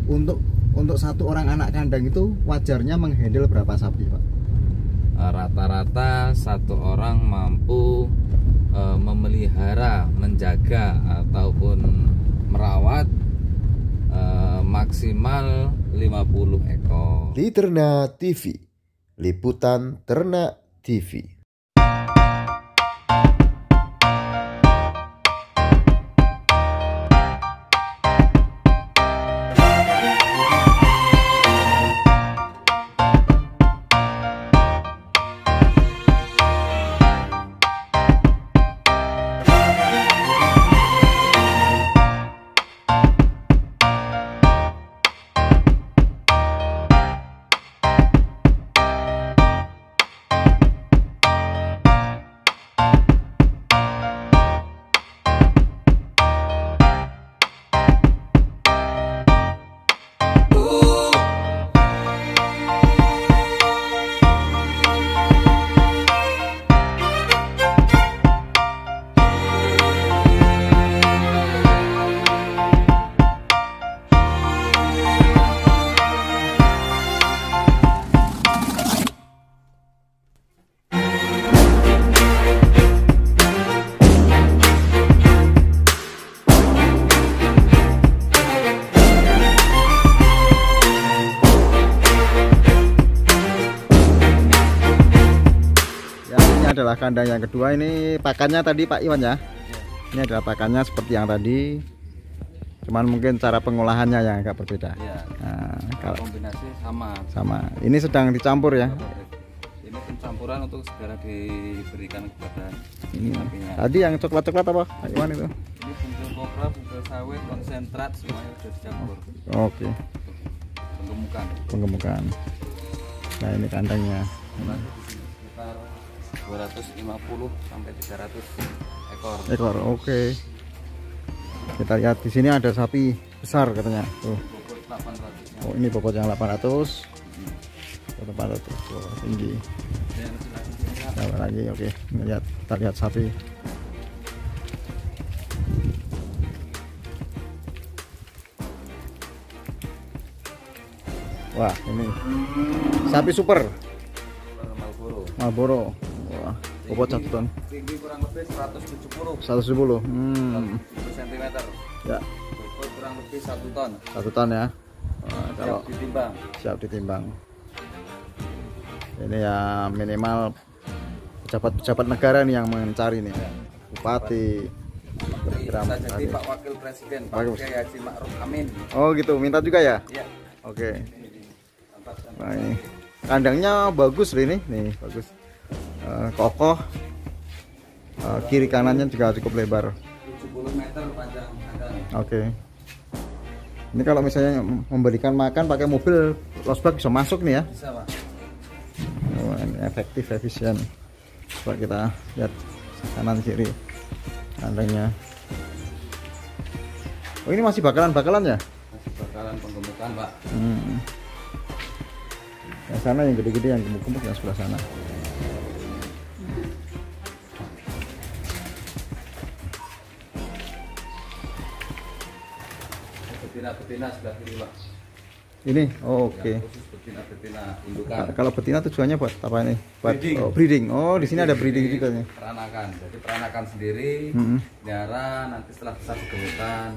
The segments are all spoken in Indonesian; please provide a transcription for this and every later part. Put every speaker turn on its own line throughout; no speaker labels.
Untuk satu orang anak kandang itu wajarnya menghandle berapa sapi, Pak?
Rata-rata satu orang mampu memelihara, menjaga ataupun merawat maksimal 50 ekor.
Di Ternak TV, Liputan Ternak TV.
Adalah kandang yang kedua. Ini pakannya tadi Pak Iwan ya. Ini adalah pakannya seperti yang tadi, cuman mungkin cara pengolahannya yang agak berbeda. Nah, kalau
kombinasi
sama ini sedang dicampur ya.
Ini pencampuran untuk segera diberikan kepada
Ini
sapinya.
tadi yang coklat-coklat apa Pak Iwan itu?
Ini bungkus kopra, bungkus sawit, konsentrat, semuanya sudah dicampur.
Oke.
Penggemukan.
Nah ini kandangnya.
Sekitar 250 sampai 300
ekor. Oke. Kita lihat di sini ada sapi besar katanya. Tuh. Oh ini bobotnya 800. 800. Oh, tinggi. Coba lagi. Oke. Kita lihat sapi. Wah ini sapi super Marlboro. Wah, bobot 1 ton.
Tinggi kurang lebih 170
170.
10 cm.
Ya.
Bobot kurang lebih 1 ton.
1 ton ya. Wah, kalau siap ditimbang. Ini ya minimal pejabat-pejabat negara nih yang mencari nih. Bupati.
Bisa jadi Pak Wakil Presiden, Pak Kiai Haji Ma'ruf Amin.
Oh gitu, minta juga ya?
Iya.
Oke. Nah ini kandangnya bagus ini, nih bagus. Kokoh. Kiri kanannya juga cukup lebar.
70 meter panjang kandang.
Oke. Ini kalau misalnya memberikan makan pakai mobil losbak bisa masuk nih ya?
Bisa Pak.
Oh, ini efektif, efisien. Coba kita lihat kanan kiri kandangnya. Oh ini masih bakalan ya?
Masih bakalan penggemukan Pak.
Yang sana yang gede-gede, yang gemuk-gemuk yang sebelah sana.
Betina sebelah kiri Pak.
Ini, oh, oke.
Khusus betina indukan.
Nah, kalau betina tujuannya buat apa ini? Buat
Breeding.
Breeding. Oh, di sini ada breeding juga nih.
Peranakan. Jadi peranakan sendiri, pelihara, nanti setelah besar digemukan.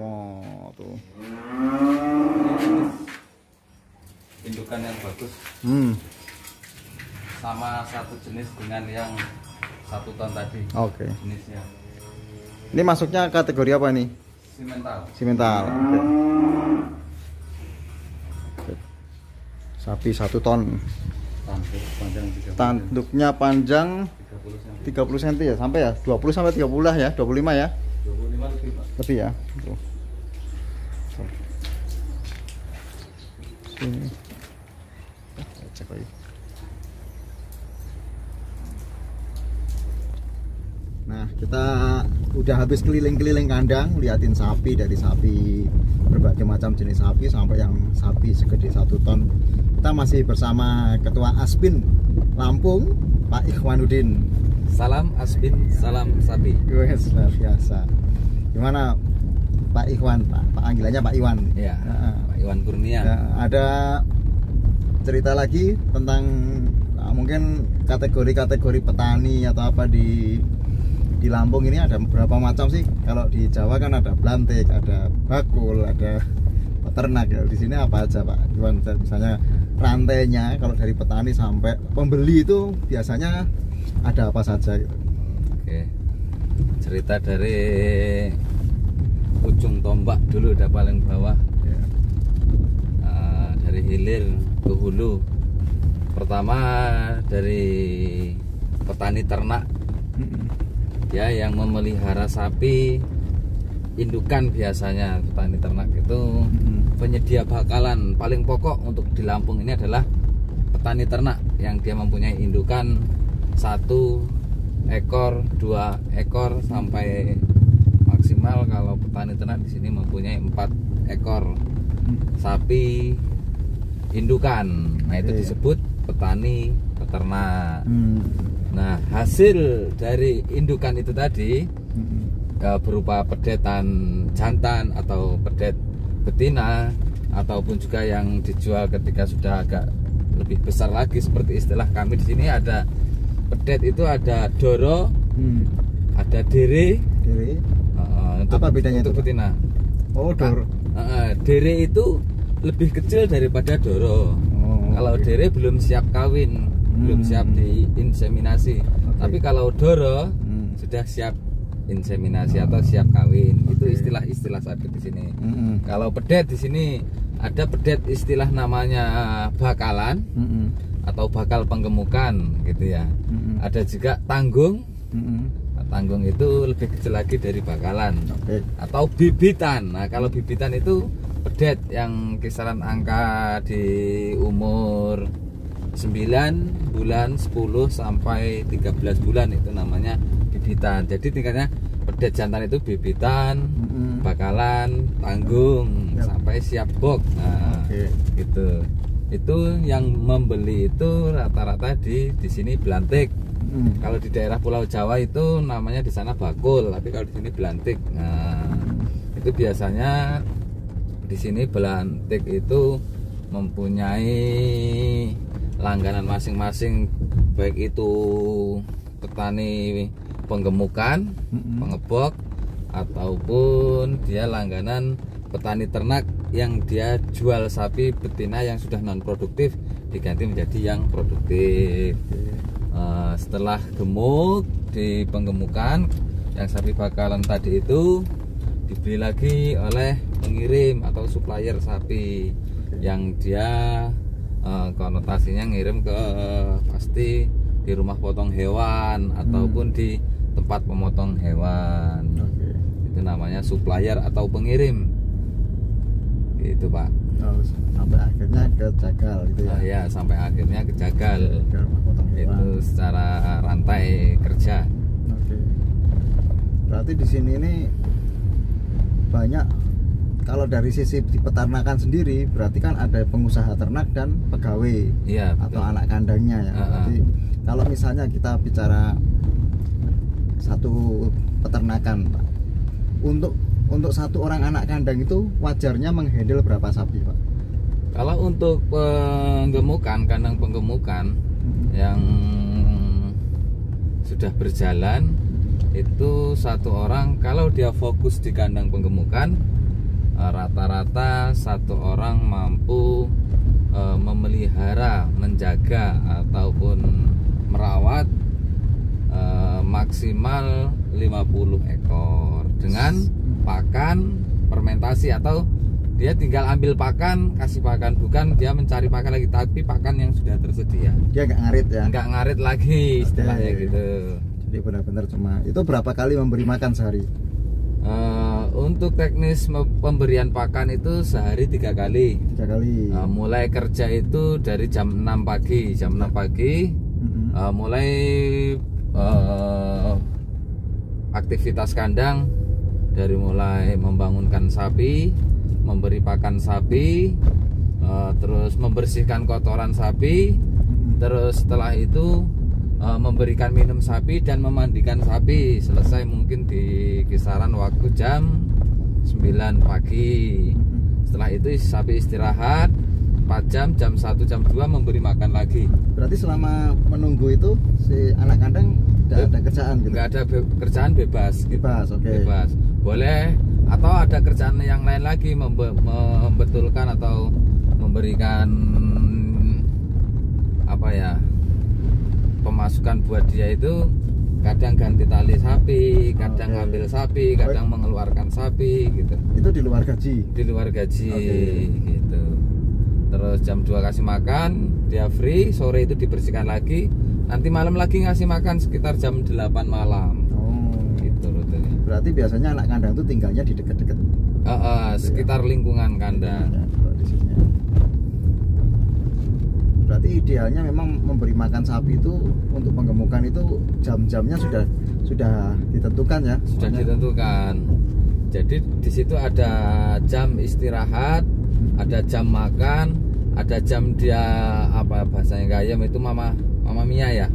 Wow, tuh.
Indukan yang bagus. Sama satu jenis dengan yang 1 ton tadi.
Oke.
Jenisnya.
Ini masuknya kategori apa nih? Simental. Oke. Sapi 1 ton. Tanduknya panjang 30 cm ya, sampai ya 20 sampai 30 lah ya, 25 ya.
25 lebih Pak.
Lebih ya. Tuh. Sini. Cek lagi. Nah, kita udah habis keliling-keliling kandang, liatin sapi, dari sapi berbagai macam jenis sapi sampai yang sapi segede 1 ton. Kita masih bersama Ketua Aspin Lampung, Pak Ikhwanuddin.
Salam Asbin, salam sapi.
Wes, luar biasa. Gimana Pak Iwan, Pak panggilannya Pak Iwan.
Ya,
Nah,
Pak Iwan Kurnia.
ya, ada cerita lagi tentang mungkin kategori-kategori petani atau apa di Lampung ini ada berapa macam sih? Kalau di Jawa kan ada belantik, ada bakul, ada peternak ya. Di sini apa aja Pak Iwan? Misalnya rantainya kalau dari petani sampai pembeli itu biasanya ada apa saja gitu.
Oke. Cerita dari ujung tombak dulu udah paling bawah.
Ya.
Dari hilir ke hulu. Pertama dari petani ternak ya yang memelihara sapi indukan. Biasanya petani ternak itu penyedia bakalan paling pokok untuk di Lampung ini adalah petani ternak yang dia mempunyai indukan 1 ekor, 2 ekor sampai maksimal kalau petani ternak di sini mempunyai 4 ekor sapi indukan. Nah, itu disebut petani peternak. Nah, hasil dari indukan itu tadi berupa pedetan jantan atau pedet betina, ataupun juga yang dijual ketika sudah agak lebih besar lagi, seperti istilah kami di sini ada pedet itu ada doro, ada dere.
Dere.
Untuk,
apa bedanya
untuk
itu, Pak?
betina?
Oh, doro.
Dere itu lebih kecil daripada doro. Kalau
oke.
dere belum siap kawin, belum siap diinseminasi. Tapi kalau doro sudah siap inseminasi atau siap kawin. Itu istilah-istilah sapi di sini. Kalau pedet di sini ada pedet istilah namanya bakalan atau bakal penggemukan gitu ya. Ada juga tanggung. Nah, tanggung itu lebih kecil lagi dari bakalan. Atau bibitan. Nah, kalau bibitan itu pedet yang kisaran angka di umur 9 bulan, 10 sampai 13 bulan itu namanya bibitan. Jadi tingkatnya pedet jantan itu bibitan, bakalan, tanggung, sampai siap bok. Nah, gitu. Itu yang membeli itu rata-rata di sini belantik. Kalau di daerah Pulau Jawa itu namanya di sana bakul, tapi kalau di sini belantik. Nah, itu biasanya di sini belantik itu mempunyai langganan masing-masing, baik itu petani penggemukan, pengebok, ataupun dia langganan petani ternak yang dia jual sapi betina yang sudah non produktif diganti menjadi yang produktif. Setelah gemuk di penggemukan, yang sapi bakalan tadi itu dibeli lagi oleh pengirim atau supplier sapi yang dia konotasinya ngirim ke pasti di rumah potong hewan ataupun di tempat pemotong hewan. Itu namanya supplier atau pengirim. Itu Pak.
Sampai akhirnya ke jagal gitu ya.
Ya, sampai akhirnya ke jagal.
Ke rumah potong hewan.
Itu secara rantai kerja.
Berarti di sini ini banyak, kalau dari sisi di peternakan sendiri berarti kan ada pengusaha ternak dan pegawai,
Iya,
atau
betul.
anak kandangnya ya. Berarti kalau misalnya kita bicara satu peternakan, Pak, untuk satu orang anak kandang itu wajarnya menghandle berapa sapi, Pak?
Kalau untuk penggemukan, kandang penggemukan yang sudah berjalan itu satu orang, kalau dia fokus di kandang penggemukan, rata-rata satu orang mampu memelihara, menjaga ataupun merawat maksimal 50 ekor dengan pakan fermentasi, atau dia tinggal ambil pakan, kasih pakan, bukan dia mencari pakan lagi, tapi pakan yang sudah tersedia.
Dia nggak ngarit ya?
Nggak ngarit lagi istilahnya gitu.
Jadi benar-benar cuma itu. Berapa kali memberi makan sehari?
Untuk teknis pemberian pakan itu sehari 3 kali.
3 kali.
Mulai kerja itu dari jam 6 pagi. Jam 6 pagi mulai aktivitas kandang, dari mulai membangunkan sapi, memberi pakan sapi, terus membersihkan kotoran sapi, terus setelah itu memberikan minum sapi dan memandikan sapi selesai mungkin di kisaran waktu jam 9 pagi. Setelah itu sapi istirahat 4 jam, jam 1 jam 2 memberi makan lagi.
Berarti selama menunggu itu si anak kandang tidak ada kerjaan gitu?
Nggak ada kerjaan, bebas gitu.
Oke.
Bebas, boleh, atau ada kerjaan yang lain lagi, membetulkan atau memberikan apa ya, pemasukan buat dia itu kadang ganti tali sapi, kadang ngambil sapi, kadang mengeluarkan sapi gitu.
Itu di luar gaji?
Di luar gaji gitu. Terus jam 2 kasih makan, dia free, sore itu dibersihkan lagi, nanti malam lagi ngasih makan sekitar jam 8 malam. Gitu rutenya.
Berarti biasanya anak kandang itu tinggalnya di dekat-dekat
sekitar lingkungan kandang.
Berarti idealnya memang memberi makan sapi itu untuk penggemukan itu jam-jamnya sudah ditentukan ya?
Sudah ditentukan. Jadi di situ ada jam istirahat, ada jam makan, ada jam dia apa bahasanya gayam itu mama Mia ya.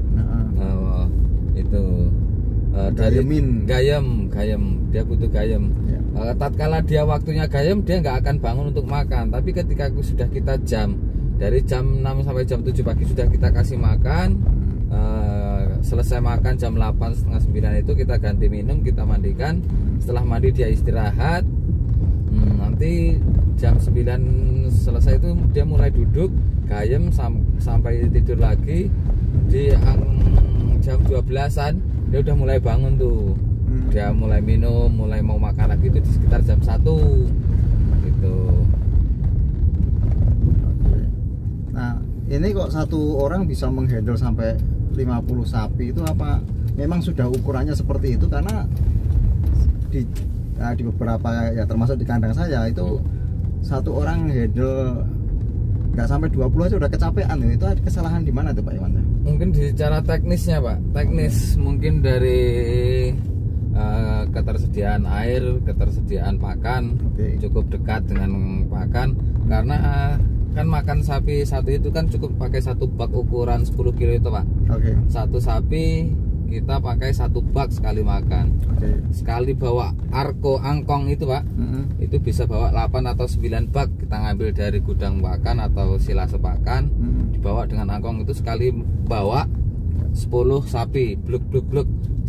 Itu dari gayam dia butuh gayam. Ya. Tatkala dia waktunya gayam dia nggak akan bangun untuk makan. Tapi ketika sudah kita jam dari jam 6 sampai jam 7 pagi sudah kita kasih makan, selesai makan jam 8 setengah 9 itu kita ganti minum, kita mandikan. Setelah mandi dia istirahat, nanti jam 9 selesai itu dia mulai duduk gayem sampai tidur lagi. Di jam 12-an dia udah mulai bangun tuh, dia mulai minum, mulai mau makan lagi itu di sekitar jam 1 gitu.
Nah, ini kok satu orang bisa menghandle sampai 50 sapi itu apa memang sudah ukurannya seperti itu? Karena di beberapa ya termasuk di kandang saya itu satu orang handle nggak sampai 20 aja udah kecapean. Itu ada kesalahan di mana tuh Pak Iwan?
Mungkin di cara teknisnya Pak, teknis mungkin dari ketersediaan air, ketersediaan pakan cukup dekat dengan pakan, karena kan makan sapi satu itu kan cukup pakai satu bak ukuran 10 kilo itu Pak. Satu sapi kita pakai satu bak sekali makan. Sekali bawa angkong itu Pak, itu bisa bawa 8 atau 9 bak. Kita ngambil dari gudang pakan atau silase pakan, dibawa dengan angkong itu sekali bawa 10 sapi, bluk.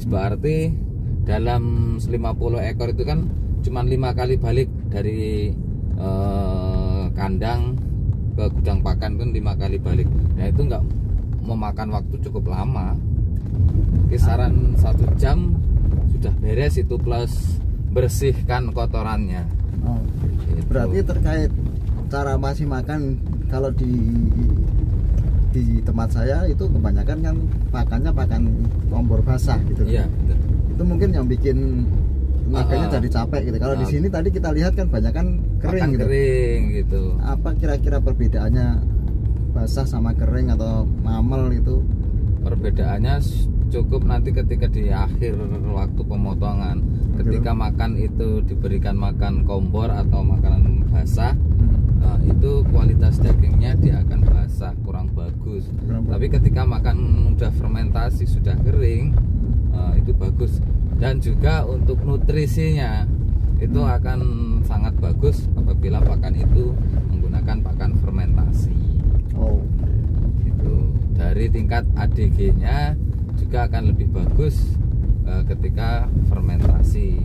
Berarti dalam 50 ekor itu kan cuma 5 kali balik dari kandang ke gudang pakan kan 5 kali balik. Nah itu nggak memakan waktu cukup lama, kisaran 1 jam sudah beres itu, plus bersihkan kotorannya.
Gitu. Berarti terkait cara masih makan, kalau di tempat saya itu kebanyakan kan pakannya pakan kompor basah gitu.
Iya, betul.
Itu mungkin yang bikin makanya jadi capek gitu. Kalau di sini tadi kita lihat kan banyak kan kering gitu.
Kering gitu.
Apa kira-kira perbedaannya basah sama kering atau mamel itu?
Perbedaannya cukup nanti ketika di akhir waktu pemotongan. Ketika makan itu diberikan makan kompor atau makanan basah, itu kualitas dagingnya dia akan basah, kurang bagus. Tapi ketika makan udah fermentasi, sudah kering, itu bagus. Dan juga untuk nutrisinya itu akan sangat bagus apabila pakan itu menggunakan pakan fermentasi. Gitu. Dari tingkat ADG-nya juga akan lebih bagus ketika fermentasi.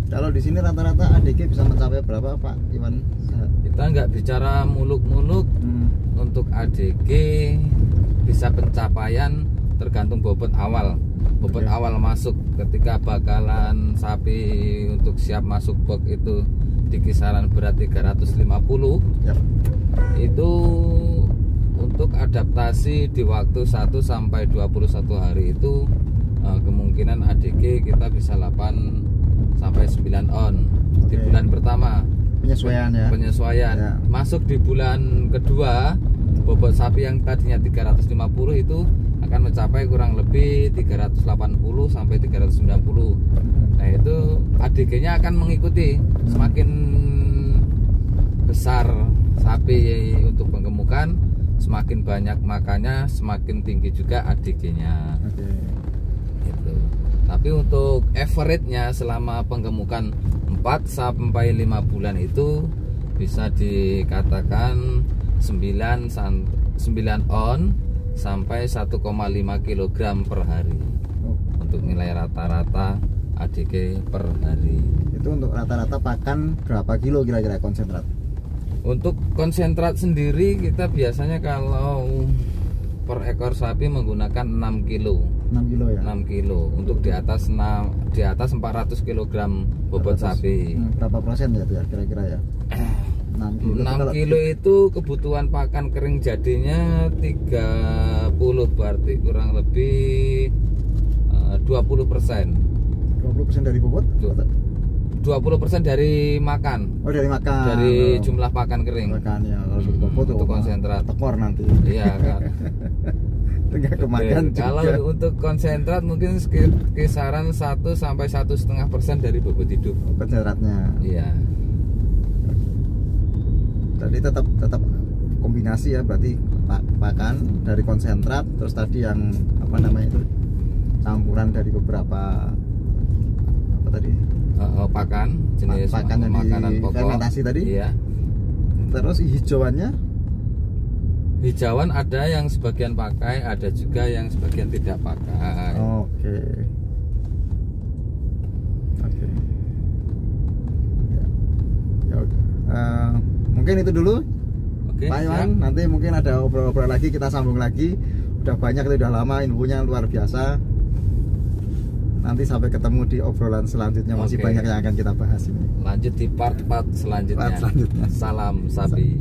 Kalau di sini rata-rata ADG bisa mencapai berapa Pak Iwan?
Kita nggak bicara muluk-muluk. Untuk ADG bisa pencapaian tergantung bobot awal. Bobot awal masuk ketika bakalan sapi untuk siap masuk box itu di kisaran berat 350. Itu untuk adaptasi di waktu 1 sampai 21 hari itu kemungkinan ADG kita bisa 8 sampai 9 on di bulan pertama. Penyesuaian ya. Masuk di bulan kedua, bobot sapi yang tadinya 350 itu akan mencapai kurang lebih 380 sampai 390. Nah itu ADG-nya akan mengikuti. Semakin besar sapi untuk penggemukan, semakin banyak makannya semakin tinggi juga ADG-nya.
Oke.
Gitu. Tapi untuk average-nya selama penggemukan 4 sampai 5 bulan itu bisa dikatakan 9 on sampai 1,5 kg per hari. Untuk nilai rata-rata ADG per hari.
Itu untuk rata-rata pakan berapa kilo kira-kira konsentrat?
Untuk konsentrat sendiri kita biasanya kalau per ekor sapi menggunakan 6 kilo.
6 kilo ya?
6 kilo untuk di atas 400 kg bobot sapi.
Berapa persen ya itu ya kira-kira ya? 6 kilo,
6 kilo itu kebutuhan pakan kering jadinya 30, berarti kurang lebih 20%.
20% dari bobot?
20% dari makan.
Oh, dari makan.
Dari jumlah pakan kering.
Makan ya, kalau bobot
untuk konsentrat.
Tekor nanti.
Iya, Kak.
Enggak kemakan juga.
Kalau untuk konsentrat mungkin kisaran 1 sampai 1,5% dari bobot hidup.
Konsentratnya.
Iya.
Jadi tetap kombinasi ya, berarti pakan dari konsentrat, terus tadi yang apa namanya itu campuran dari beberapa apa tadi?
Pakan jenis
pakan yang
makanan pokok.
Fermentasi tadi.
Iya.
Terus hijauannya?
Hijauan ada yang sebagian pakai, ada juga yang sebagian tidak pakai.
Oke. Ya udah. Mungkin itu dulu.
Oke,
Pak Iwan, nanti mungkin ada obrol-obrol lagi, kita sambung lagi. Udah banyak, udah lama, infonya luar biasa. Nanti sampai ketemu di obrolan selanjutnya, masih banyak yang akan kita bahas ini.
Lanjut di part selanjutnya.
Salam
sapi.